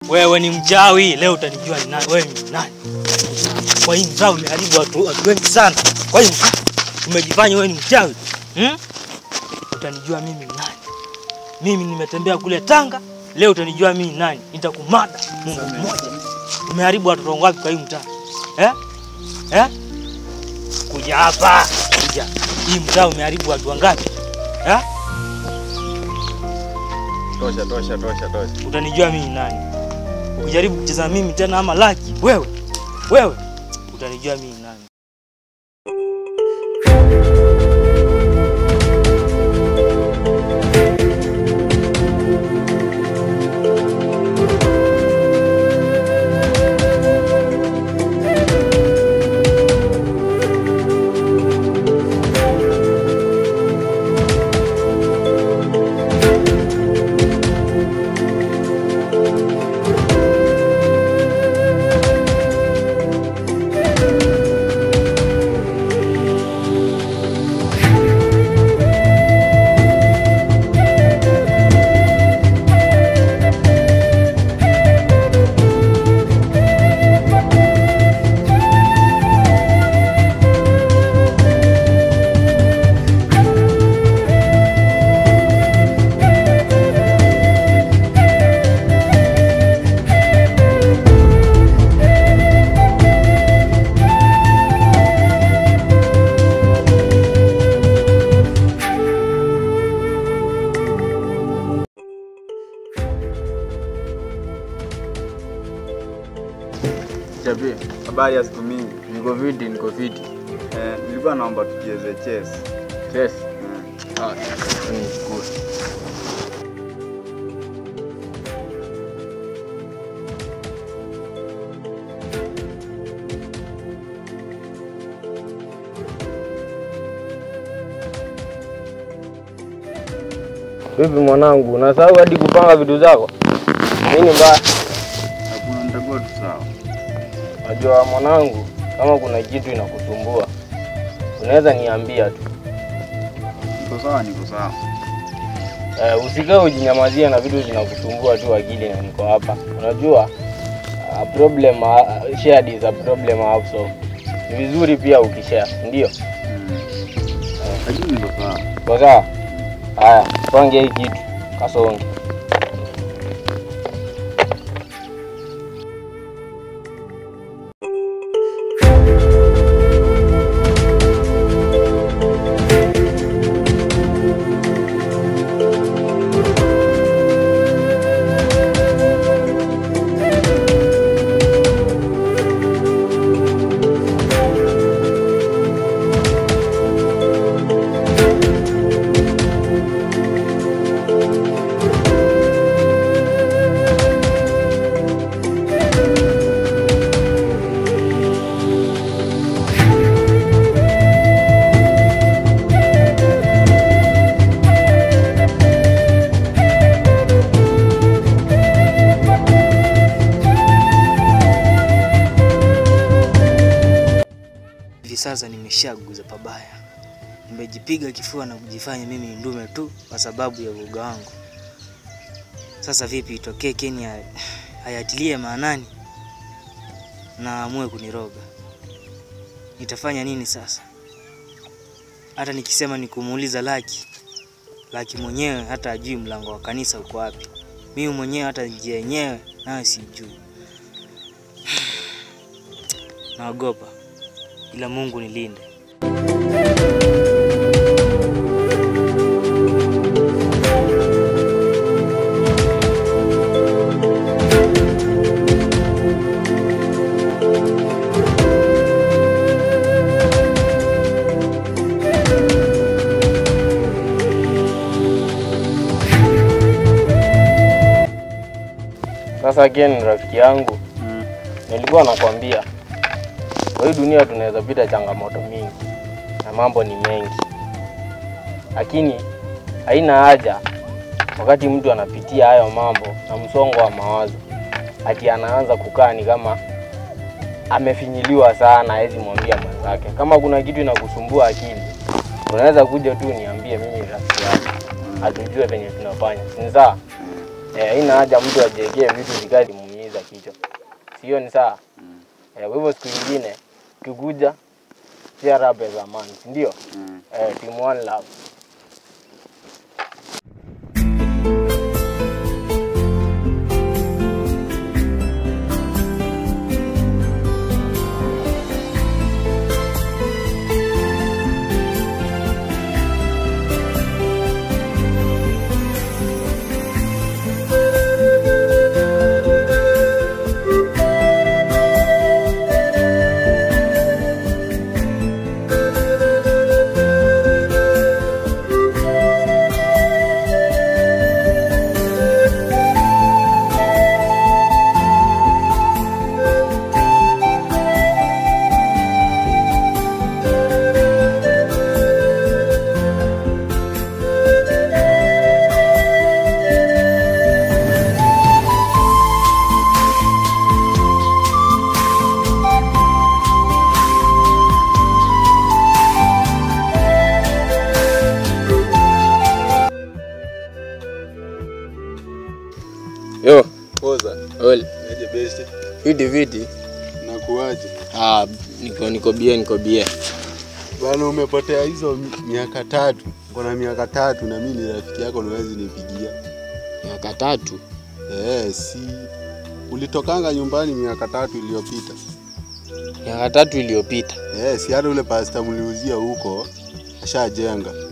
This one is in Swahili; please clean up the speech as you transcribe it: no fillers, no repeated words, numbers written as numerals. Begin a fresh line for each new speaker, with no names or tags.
Wewe ni mchawi, leo utanijua ni nani. Wewe ni nani? Kwa hii mchawi umeharibu watu wengi sana. Kwa hiyo umejifanya wewe ni mchawi. Utanijua mimi ni nani. Mimi nimetembea kule Tanga, leo utanijua mimi ni nani. Nitakumada Mungu mmoja. Umeharibu watu wangapi kwa hii mtaa? Kuja hapa, kuja. Hii mtaa umeharibu watu wangapi?
Tosha.
Utanijua mimi ni nani. Ukijaribu kucheza mimi tena ama Lucky, wewe utanijua mimi ni nani.
Jabe, habari ya siku mingi. Niko fiti. Nilikuwa naomba tucheze chess. Chess? Ni cool.
Vipi mwanangu, unasahau hadi kupanga vitu zako? Nini mbaya?
Hakuna, nitakuwa tu sawa.
Najua mwanangu, kama kuna kitu inakusumbua, unaweza niambia tu.
Niko sawa.
Usikae ujinyamazia na vitu zinakusumbua tu akili na niko hapa. Unajua, a problem shared is a problem half solved. Ni vizuri pia ukishare, ndio?
Lakini niko sawa.
Kwa sawa? Haya, pange hii kitu, kasonge.
Sasa nimeshaguza pabaya. Nimejipiga kifua na kujifanya mimi ni ndume tu kwa sababu ya uoga wangu. Sasa vipi itokee Kenya hayatilie maanani na amue kuniroga? Nitafanya nini sasa? Hata nikisema nikumuuliza Lucky mwenyewe hata ajui mlango wa kanisa uko wapi. Mimi mwenyewe hata njia yenyewe nayo sijui. Naogopa. Ila Mungu nilinde.
Sasa Ken rafiki yangu, nilikuwa nakwambia kwa hii dunia tunaweza pita changamoto mingi na mambo ni mengi. Lakini haina haja wakati mtu anapitia hayo mambo na msongo wa mawazo ati anaanza kukaa ni kama amefinyiliwa sana, hawezi mwambia mwenzake. Kama kuna kitu inakusumbua akili, unaweza kuja tu niambie, mimi rafiki yako. Atujue venye tunafanya. Ni sawa? Haina haja mtu ajiwekee vitu vikali muhimu. kuumiza kichwa. Sio ni sawa? Kwa hivyo siku nyingine ukikuja cheer up as a man, ndio? Team One Love. Yo,
Poza.
Oli.
Aje best.
Viti.
Nakuaje?
Niko bie.
Bwana umepotea hizo miaka 3. Kuna miaka 3 na mimi ni rafiki yako niwezi nipigia.
Miaka 3?
Si ulitokanga nyumbani miaka 3 iliyopita.
Miaka 3 iliyopita.
Si hata ule pastor mliuzia huko ashajenga.